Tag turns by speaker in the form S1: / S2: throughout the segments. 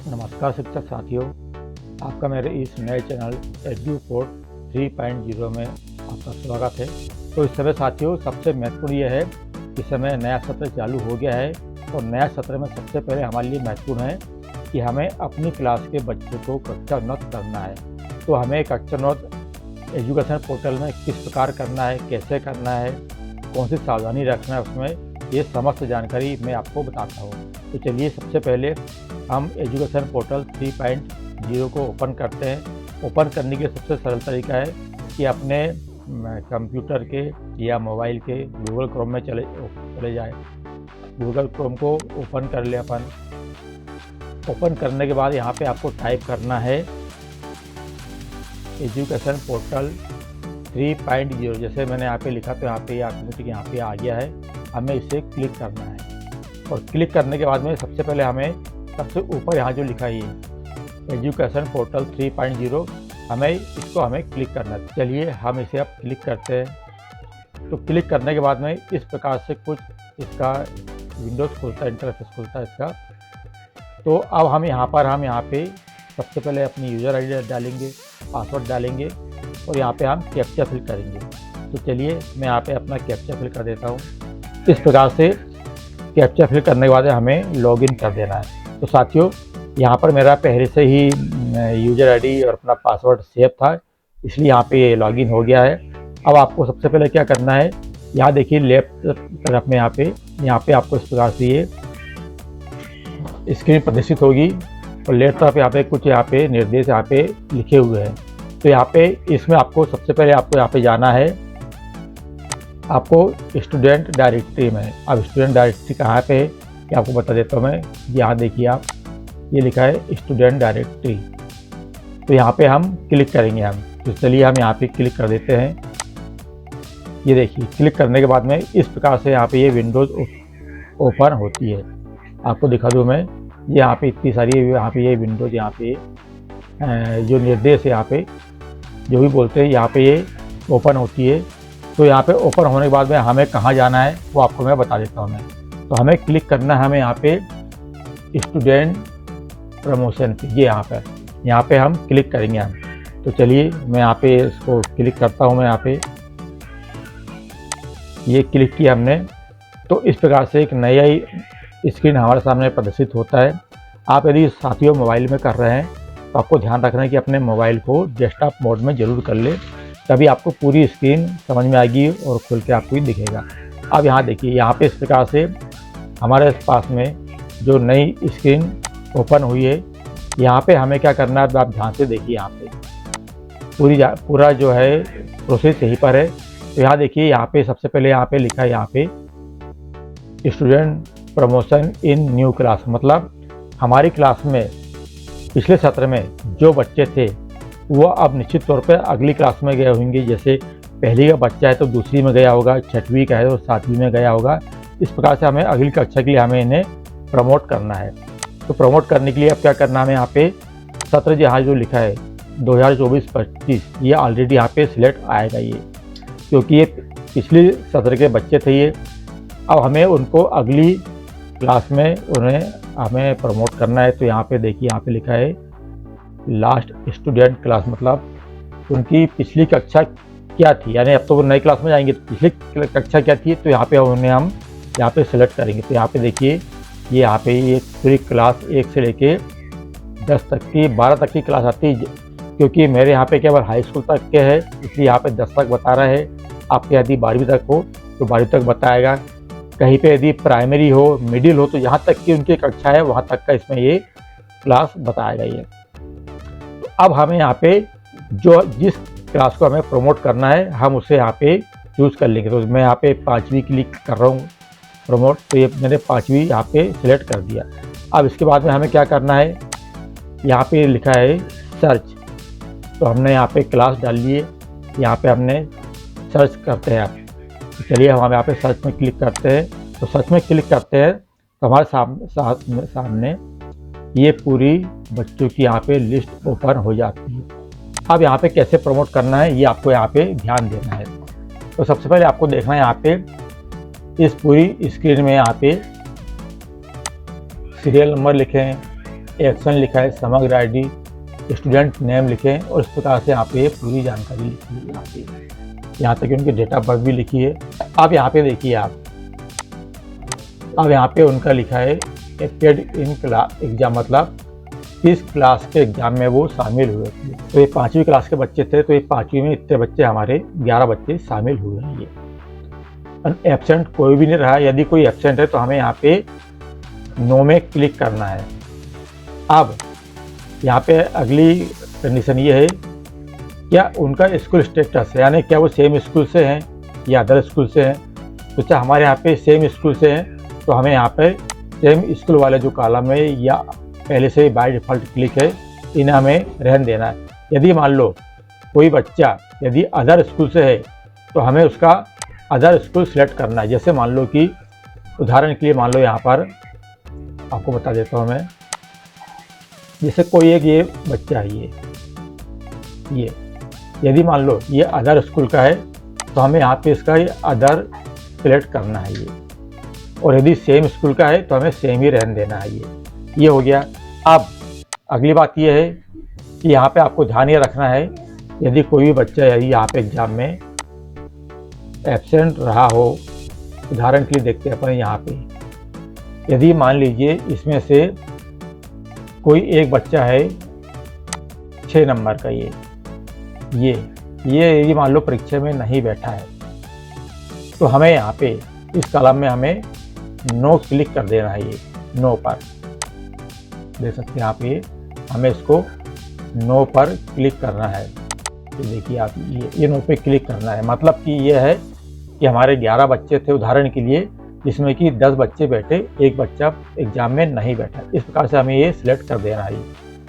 S1: नमस्कार शिक्षक साथियों, आपका मेरे इस नए चैनल एडुपोर्ट 3.0 में आपका स्वागत है। तो इस समय साथियों सबसे महत्वपूर्ण ये है कि समय नया सत्र चालू हो गया है और नया सत्र में सबसे पहले हमारे लिए महत्वपूर्ण है कि हमें अपनी क्लास के बच्चों को कक्षा उन्नत करना है। तो हमें कक्षा उन्नत एजुकेशन पोर्टल में किस प्रकार करना है, कैसे करना है, कौन सी सावधानी रखना है, उसमें ये समस्त जानकारी मैं आपको बताता हूँ। तो चलिए सबसे पहले हम एजुकेशन पोर्टल 3.0 को ओपन करते हैं। ओपन करने के सबसे सरल तरीका है कि अपने कंप्यूटर के या मोबाइल के गूगल क्रोम में चले जाए। गूगल क्रोम को ओपन कर ले अपन। ओपन करने के बाद यहाँ पे आपको टाइप करना है एजुकेशन पोर्टल 3.0। जैसे मैंने यहाँ पे लिखा तो यहाँ पे ऑटोमेटिक यहाँ पे आ गया है। हमें इसे क्लिक करना है और क्लिक करने के बाद में सबसे पहले हमें सबसे ऊपर यहाँ जो लिखा है ये एजुकेशन पोर्टल 3.0, हमें क्लिक करना है। चलिए हम इसे अब क्लिक करते हैं। तो क्लिक करने के बाद में इस प्रकार से कुछ इसका विंडोज़ खुलता है, इंटरफेस खुलता है इसका। तो अब हम यहाँ पे सबसे पहले अपनी यूज़र आईडी डालेंगे, पासवर्ड डालेंगे और यहाँ पे हम कैप्चा फिल करेंगे। तो चलिए मैं यहाँ पे अपना कैप्चा फिल कर देता हूँ। इस प्रकार से कैप्चा फिल करने के बाद हमें लॉगिन कर देना है। तो साथियों यहाँ पर मेरा पहले से ही यूज़र आईडी और अपना पासवर्ड सेव था, इसलिए यहाँ पे लॉगिन हो गया है। अब आपको सबसे पहले क्या करना है, यहाँ देखिए लेफ्ट तरफ में यहाँ पे आपको इस प्रकार से ये स्क्रीन प्रदर्शित होगी और लेफ्ट तरफ यहाँ पे कुछ निर्देश यहाँ पे लिखे हुए हैं। तो यहाँ पे इसमें आपको सबसे पहले आपको यहाँ पे जाना है, आपको स्टूडेंट डायरेक्टरी में। अब स्टूडेंट डायरेक्टरी कहाँ पे है ये आपको बता देता हूँ मैं। यहाँ देखिए आप, ये लिखा है स्टूडेंट डायरेक्टरी। तो यहाँ पे हम क्लिक करेंगे हम। तो चलिए हम यहाँ पे क्लिक कर देते हैं। ये देखिए क्लिक करने के बाद में इस प्रकार से यहाँ पे ये विंडोज़ ओपन होती है। आपको दिखा दूँ मैं, यहाँ पे इतनी सारी यहाँ पे ये विंडोज़ यहाँ पे जो निर्देश है यहाँ पे जो भी बोलते हैं यहाँ पे ये ओपन होती है। तो यहाँ पे ओपन होने के बाद में हमें कहाँ जाना है वो आपको मैं बता देता हूँ मैं। तो हमें क्लिक करना है, हमें यहाँ पे स्टूडेंट प्रमोशन पे, ये यहाँ पे हम क्लिक करेंगे हम। तो चलिए मैं यहाँ पे इसको क्लिक करता हूँ। मैं यहाँ पे ये क्लिक किया हमने। तो इस प्रकार से एक नया ही स्क्रीन हमारे सामने प्रदर्शित होता है। आप यदि साथियों मोबाइल में कर रहे हैं तो आपको ध्यान रखना है कि अपने मोबाइल को डेस्कटॉप मोड में ज़रूर कर ले, तभी आपको पूरी स्क्रीन समझ में आएगी और खुल के आपको ही दिखेगा। अब यहाँ देखिए, यहाँ पे इस प्रकार से हमारे पास में जो नई स्क्रीन ओपन हुई है, यहाँ पे हमें क्या करना है आप ध्यान से देखिए। यहाँ पे पूरा जो है प्रोसेस यहीं पर है। तो यहाँ देखिए, यहाँ पे सबसे पहले यहाँ पे लिखा है यहाँ पे स्टूडेंट प्रमोशन इन न्यू क्लास। मतलब हमारी क्लास में पिछले सत्र में जो बच्चे थे वो अब निश्चित तौर पर अगली क्लास में गए होंगे। जैसे पहली का बच्चा है तो दूसरी में गया होगा, छठवीं का है तो सातवीं में गया होगा। इस प्रकार से हमें अगली कक्षा के लिए हमें इन्हें प्रमोट करना है। तो प्रमोट करने के लिए अब क्या करना है, हमें यहाँ पे सत्र जहाँ जो लिखा है 2024-25, ये ऑलरेडी यहाँ पे सिलेक्ट आएगा ये, क्योंकि ये पिछले सत्र के बच्चे थे ये। अब हमें उनको अगली क्लास में हमें प्रमोट करना है। तो यहाँ पे देखिए, यहाँ पे लिखा है लास्ट स्टूडेंट क्लास, मतलब उनकी पिछली कक्षा क्या थी, यानी अब तो वो नई क्लास में जाएंगे तो पिछली कक्षा क्या थी। तो यहाँ पे उन्हें हम यहाँ पे सेलेक्ट करेंगे। तो यहाँ पे देखिए, ये यहाँ पे ये पूरी क्लास 1 से लेके 10 तक की 12 तक की क्लास आती है, क्योंकि मेरे यहाँ पे केवल हाई स्कूल तक के है, इसलिए यहाँ पे 10 तक बता रहा है। आपके यदि 12वीं तक हो तो 12वीं तक बताएगा। कहीं पे यदि प्राइमरी हो, मिडिल हो, तो यहाँ तक की उनकी कक्षा है वहाँ तक का इसमें ये क्लास बताएगा ये। तो अब हमें यहाँ पे जिस क्लास को हमें प्रमोट करना है हम उसे यहाँ पे चूज़ कर लेंगे। तो मैं यहाँ पे 5वीं क्लिक कर रहा हूँ प्रमोट। तो ये मैंने 5वीं यहाँ पे सिलेक्ट कर दिया। अब इसके बाद में हमें क्या करना है, यहाँ पे लिखा है सर्च। तो हमने यहाँ पे क्लास डाल लिए, यहाँ पे हमने सर्च करते हैं। तो चलिए हम यहाँ पे सर्च में क्लिक करते हैं। तो सर्च में क्लिक करते हैं तो हमारे सामने ये पूरी बच्चों की यहाँ पे लिस्ट ओपन हो जाती है। अब यहाँ पे कैसे प्रमोट करना है ये आपको यहाँ पे ध्यान देना है। तो सबसे पहले आपको देखना है यहाँ पे इस पूरी स्क्रीन में यहाँ पे सीरियल नंबर लिखे हैं, एक्शन लिखा है, समग्र आईडी, स्टूडेंट नेम लिखें और इस प्रकार से यहाँ पे पूरी जानकारी लिखी है। यहाँ तक कि उनकी डेट ऑफ बर्थ भी लिखी है। अब यहाँ पे देखिए अब यहाँ पे उनका लिखा है अपियर्ड इन क्लास एग्जाम, मतलब किस क्लास के एग्जाम में वो शामिल हुए थे। तो ये 5वीं क्लास के बच्चे थे, तो ये 5वीं में इतने बच्चे हमारे 11 बच्चे शामिल हुए हैं। ये एब्सेंट कोई भी नहीं रहा। यदि कोई एब्सेंट है तो हमें यहाँ पे नो में क्लिक करना है। अब यहाँ पे अगली कंडीशन ये है, क्या उनका स्कूल स्टेटस है, यानी क्या वो सेम स्कूल से हैं या अदर स्कूल से हैं। तो चाहे हमारे यहाँ पे सेम स्कूल से हैं तो हमें यहाँ पे सेम स्कूल वाले जो कॉलम है या पहले से ही बाय डिफ़ॉल्ट क्लिक है, इन्हें हमें रहने देना है। यदि मान लो कोई बच्चा यदि अदर स्कूल से है तो हमें उसका अदर स्कूल सेलेक्ट करना है। जैसे मान लो कि उदाहरण के लिए मान लो यहाँ पर आपको बता देता हूँ मैं, जैसे कोई एक ये बच्चा है, ये यदि मान लो ये अदर स्कूल का है तो हमें यहाँ पे इसका अदर सेलेक्ट करना है ये, और यदि सेम स्कूल का है तो हमें सेम ही रहने देना है ये हो गया। अब अगली बात ये है कि यहाँ पे आपको ध्यान ये रखना है, यदि कोई भी बच्चा यदि यहाँ पे एग्जाम में एब्सेंट रहा हो, उदाहरण के लिए देखते हैं अपन यहाँ पे, यदि मान लीजिए इसमें से कोई एक बच्चा है 6 नंबर का, ये यदि मान लो परीक्षा में नहीं बैठा है तो हमें यहाँ पे इस कॉलम में हमें नो क्लिक कर देना है। ये नो पर देख सकते हैं आप, ये हमें इसको नो पर क्लिक करना है। तो देखिए आप ये नो पे क्लिक करना है, मतलब कि ये है कि हमारे 11 बच्चे थे उदाहरण के लिए, जिसमें कि 10 बच्चे बैठे, एक बच्चा एग्जाम में नहीं बैठा। इस प्रकार से हमें ये सिलेक्ट कर देना है।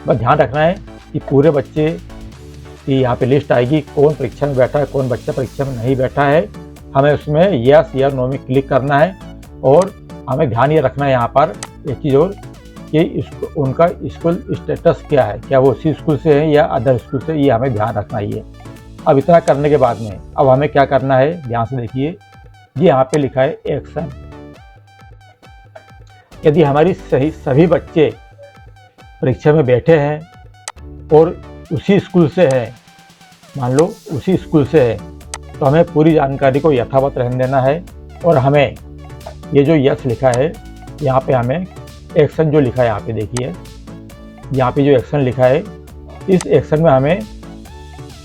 S1: बस ध्यान रखना है कि पूरे बच्चे की यहाँ पे लिस्ट आएगी, कौन परीक्षा में बैठा है, कौन बच्चा परीक्षा में नहीं बैठा है। हमें उसमें यस या नो में क्लिक करना है, और हमें ध्यान ये रखना है यहाँ पर एक चीज़ और कि उनका स्कूल स्टेटस क्या है, क्या वो उसी स्कूल से है या अदर स्कूल से, ये हमें ध्यान रखना ही है। अब इतना करने के बाद में अब हमें क्या करना है, ध्यान से देखिए, ये यहाँ पे लिखा है एक्शन। यदि हमारी सभी बच्चे परीक्षा में बैठे हैं और उसी स्कूल से हैं, मान लो उसी स्कूल से है, तो हमें पूरी जानकारी को यथावत रहने देना है, और हमें ये जो यस लिखा है यहाँ पे हमें एक्शन जो लिखा है यहाँ पे देखिए, यहाँ पे जो एक्शन लिखा है इस एक्शन में हमें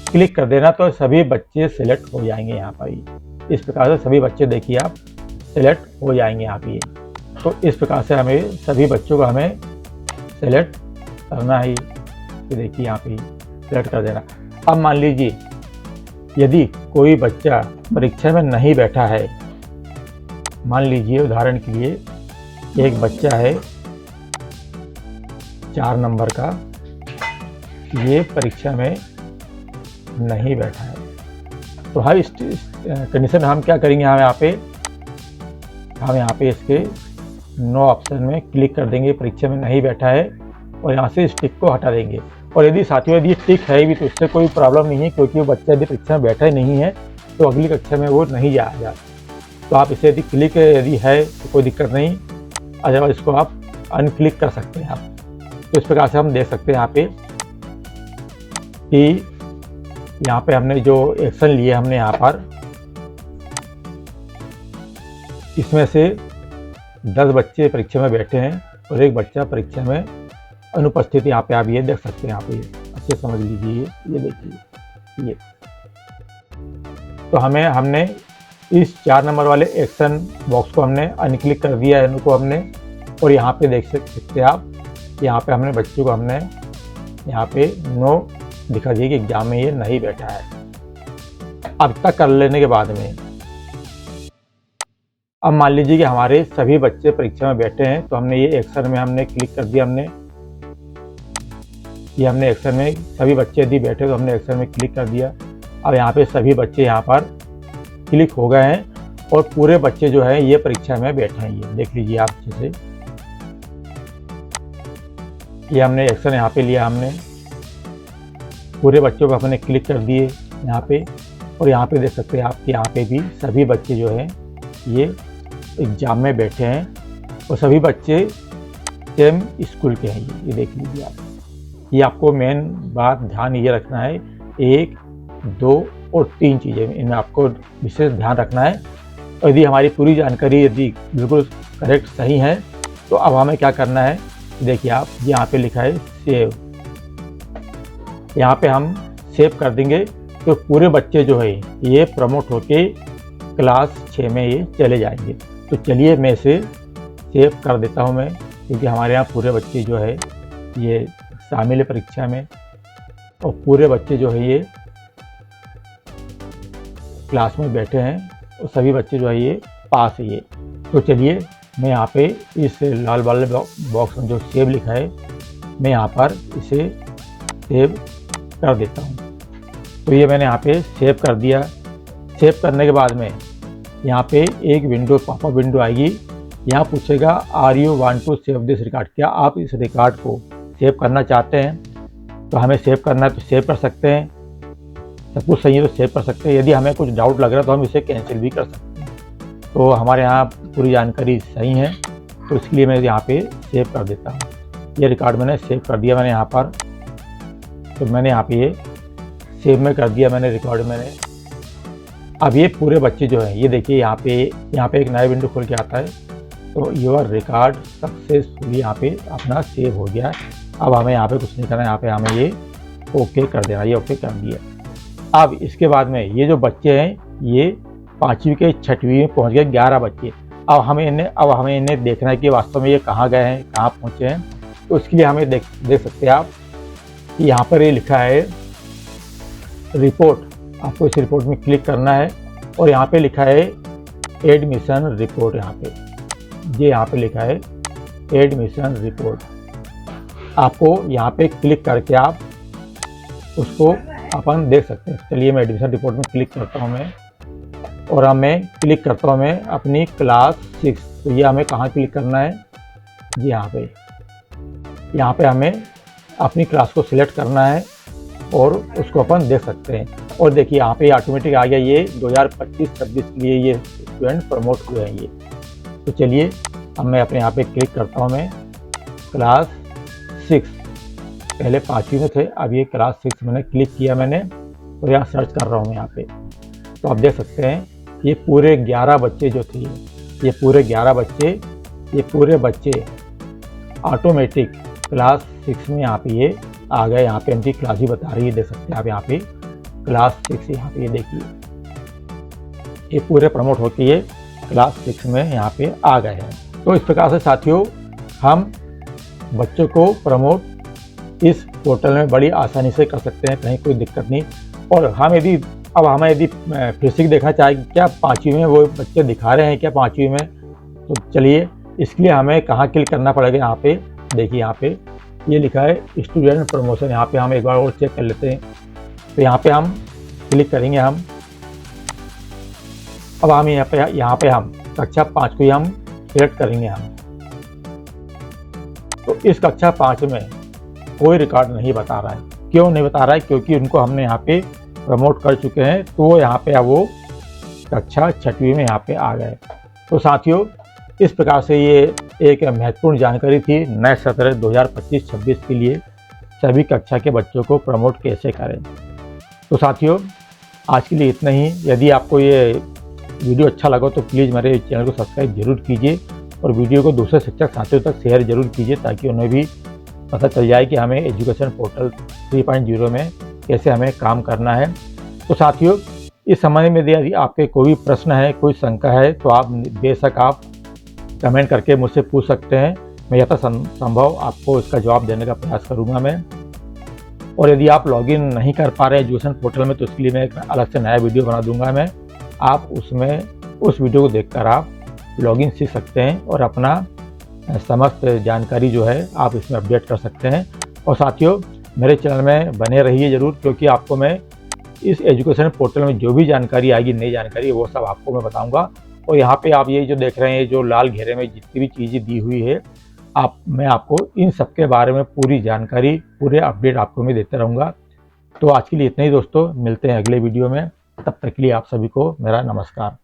S1: क्लिक कर देना, तो सभी बच्चे सिलेक्ट हो जाएंगे यहाँ पर। इस प्रकार से सभी बच्चे देखिए आप सिलेक्ट हो जाएंगे यहाँ पे। तो इस प्रकार से हमें सभी बच्चों को हमें सेलेक्ट करना है। तो देखिए यहाँ पे सेलेक्ट कर देना। अब मान लीजिए यदि कोई बच्चा परीक्षा में नहीं बैठा है, मान लीजिए उदाहरण के लिए एक बच्चा है 4 नंबर का, ये परीक्षा में नहीं बैठा है, तो हर इस कंडीशन हम क्या करेंगे, हम यहाँ पे इसके नो ऑप्शन में क्लिक कर देंगे, परीक्षा में नहीं बैठा है, और यहाँ से इस टिक को हटा देंगे। और यदि साथियों यदि टिक है भी तो इससे कोई प्रॉब्लम नहीं है, क्योंकि वो बच्चा यदि परीक्षा में बैठा ही नहीं है तो अगली कक्षा में वो नहीं जाएगा। तो आप इसे यदि क्लिक यदि है तो कोई दिक्कत नहीं, अदरवाइज इसको आप अनक्लिक कर सकते हैं आप। तो इस प्रकार से हम देख सकते हैं यहाँ पे कि यहाँ पे हमने जो एक्शन लिए हमने यहाँ पर, इसमें से 10 बच्चे परीक्षा में बैठे हैं और एक बच्चा परीक्षा में अनुपस्थित। यहाँ पे आप ये देख सकते हैं, यहाँ पे अच्छे समझ लीजिए, ये देखिए ये। तो हमने इस 4 नंबर वाले एक्शन बॉक्स को हमने अनक्लिक कर दिया है इनको हमने, और यहाँ पे देख सकते हैं आप, यहाँ पे हमने बच्चों को हमने यहाँ पे नो दिखा दिया कि एग्जाम में ये नहीं बैठा है। अब तक कर लेने के बाद में अब मान लीजिए कि हमारे सभी बच्चे परीक्षा में बैठे हैं, तो हमने ये एक्शन में हमने क्लिक कर दिया, हमने एक्शन में सभी बच्चे यदि बैठे तो हमने एक्शन में क्लिक कर दिया। अब यहाँ पे सभी बच्चे यहाँ पर क्लिक हो गए हैं, और पूरे बच्चे जो है ये परीक्षा में बैठे हैं। ये देख लीजिए आप अच्छे से, ये हमने एक्शन यहाँ पे लिया, हमने पूरे बच्चों को अपने क्लिक कर दिए यहाँ पे, और यहाँ पे देख सकते हैं आप कि यहाँ पे भी सभी बच्चे जो हैं ये एग्जाम में बैठे हैं, और सभी बच्चे सेम स्कूल के हैं ये देख लीजिए आप। ये आपको मेन बात ध्यान ये रखना है, 1, 2 और 3 चीज़ें इनमें आपको विशेष ध्यान रखना है। और यदि हमारी पूरी जानकारी यदि बिल्कुल करेक्ट सही है तो अब हमें क्या करना है, देखिए आप यहाँ पे लिखा है सेव, यहाँ पे हम सेव कर देंगे तो पूरे बच्चे जो है ये प्रमोट होके क्लास 6 में ये चले जाएंगे। तो चलिए मैं इसे सेव कर देता हूँ मैं, क्योंकि हमारे यहाँ पूरे बच्चे जो है ये शामिल है परीक्षा में और पूरे बच्चे जो है ये क्लास में बैठे हैं और सभी बच्चे जो है ये पास है ये। तो चलिए मैं यहाँ पे इस लाल वाले बॉक्स में जो सेव लिखा है मैं यहाँ पर इसे सेव कर देता हूँ। तो ये मैंने यहाँ पे सेव कर दिया। सेव करने के बाद में यहाँ पे एक विंडो पॉपअप विंडो आएगी, यहाँ पूछेगा are you want to save this record, क्या आप इस रिकॉर्ड को सेव करना चाहते हैं। तो हमें सेव करना है तो सेव कर सकते हैं, सब कुछ सही है तो सेव कर सकते हैं। यदि हमें कुछ डाउट लग रहा है तो हम इसे कैंसिल भी कर सकते हैं। तो हमारे यहाँ पूरी जानकारी सही है तो इसके लिए मैं यहाँ पे सेव कर देता हूँ। ये रिकॉर्ड मैंने सेव कर दिया मैंने यहाँ पर, तो मैंने यहाँ पे ये सेव में कर दिया मैंने रिकॉर्ड मैंने। अब ये पूरे बच्चे जो हैं ये देखिए यहाँ पे एक नया विंडो खुल के आता है, तो योर रिकॉर्ड सक्सेसफुली यहाँ पे अपना सेव हो गया है। अब हमें यहाँ पे कुछ नहीं करना है, यहाँ पे हमें ये ओके कर देना, ये ओके कर दिया। अब इसके बाद में ये जो बच्चे हैं ये 5वीं के 6वीं में पहुँच गए 11 बच्चे। अब हमें इन्हें देखना है कि वास्तव में ये कहाँ गए हैं, कहाँ पहुँचे हैं। तो इसके लिए हमें देख सकते हैं आप कि यहाँ पर ये लिखा है रिपोर्ट, आपको इस रिपोर्ट में क्लिक करना है और यहाँ पे लिखा है एडमिशन रिपोर्ट, यहाँ पे लिखा है एडमिशन रिपोर्ट। आपको यहाँ पे क्लिक करके आप उसको अपन देख सकते हैं। चलिए मैं एडमिशन रिपोर्ट में क्लिक करता हूँ मैं, और अब मैं क्लिक करता हूँ मैं अपनी क्लास 6। तो ये हमें कहाँ क्लिक करना है जी, यहाँ पे हमें अपनी क्लास को सिलेक्ट करना है और उसको अपन देख सकते हैं। और देखिए यहाँ पे ऑटोमेटिक आ गया ये 2025-26 के लिए ये स्टूडेंट प्रमोट हुए हैं ये। तो चलिए अब मैं अपने यहाँ पे क्लिक करता हूँ मैं क्लास 6, पहले 5वीं में थे, अब ये क्लास 6 मैंने क्लिक किया मैंने और यहाँ सर्च कर रहा हूँ मैं यहाँ पे। तो आप देख सकते हैं ये पूरे 11 बच्चे जो थे, ये पूरे बच्चे ऑटोमेटिक क्लास 6 में यहाँ पे ये आ गए। यहाँ पे इनकी क्लास ही बता रही है, देख सकते हैं आप यहाँ पे क्लास 6, यहाँ पे ये देखिए ये पूरे प्रमोट होके ये क्लास 6 में यहाँ पे आ गए हैं। तो इस प्रकार से साथियों हम बच्चों को प्रमोट इस पोर्टल में बड़ी आसानी से कर सकते हैं, कहीं कोई दिक्कत नहीं। और हमें यदि फिर से देखना चाहें क्या 5वीं में वो बच्चे दिखा रहे हैं क्या 5वीं में, तो चलिए इसके लिए हमें कहाँ क्लिक करना पड़ेगा। यहाँ पे देखिए यहाँ पे ये लिखा है स्टूडेंट प्रमोशन, यहाँ पे हम एक बार और चेक कर लेते हैं। तो यहाँ पे हम क्लिक करेंगे हम। अब हम यहाँ पे हम कक्षा 5 को ही हम सिलेक्ट करेंगे हम। तो इस कक्षा 5 में कोई रिकॉर्ड नहीं बता रहा है, क्यों नहीं बता रहा है, क्योंकि उनको हमने यहाँ पे प्रमोट कर चुके हैं। तो यहाँ पे अब वो कक्षा 6वीं में यहाँ पे आ गए। तो साथियों इस प्रकार से ये एक महत्वपूर्ण जानकारी थी नए सत्र 2025-26 के लिए सभी कक्षा के बच्चों को प्रमोट कैसे करें। तो साथियों आज के लिए इतना ही। यदि आपको ये वीडियो अच्छा लगा तो प्लीज़ मेरे चैनल को सब्सक्राइब जरूर कीजिए और वीडियो को दूसरे शिक्षक साथियों तक शेयर जरूर कीजिए, ताकि उन्हें भी पता चल जाए कि हमें एजुकेशन पोर्टल 3.0 में कैसे हमें काम करना है। तो साथियों इस संबंध में यदि आपके कोई प्रश्न है, कोई शंका है, तो आप बेशक आप कमेंट करके मुझसे पूछ सकते हैं। मैं यथासंभव आपको इसका जवाब देने का प्रयास करूंगा मैं। और यदि आप लॉगिन नहीं कर पा रहे हैं एजुकेशन पोर्टल में, तो इसके लिए मैं एक अलग से नया वीडियो बना दूंगा मैं। आप उस वीडियो को देखकर आप लॉगिन सीख सकते हैं और अपना समस्त जानकारी जो है आप इसमें अपडेट कर सकते हैं। और साथियों मेरे चैनल में बने रहिए ज़रूर, क्योंकि आपको मैं इस एजुकेशन पोर्टल में जो भी जानकारी आएगी, नई जानकारी, वो सब आपको मैं बताऊंगा। और यहाँ पे आप ये जो देख रहे हैं, जो लाल घेरे में जितनी भी चीज़ें दी हुई है, मैं आपको इन सब के बारे में पूरी जानकारी, पूरे अपडेट आपको मैं देते रहूँगा। तो आज के लिए इतना ही दोस्तों, मिलते हैं अगले वीडियो में। तब तक के लिए आप सभी को मेरा नमस्कार।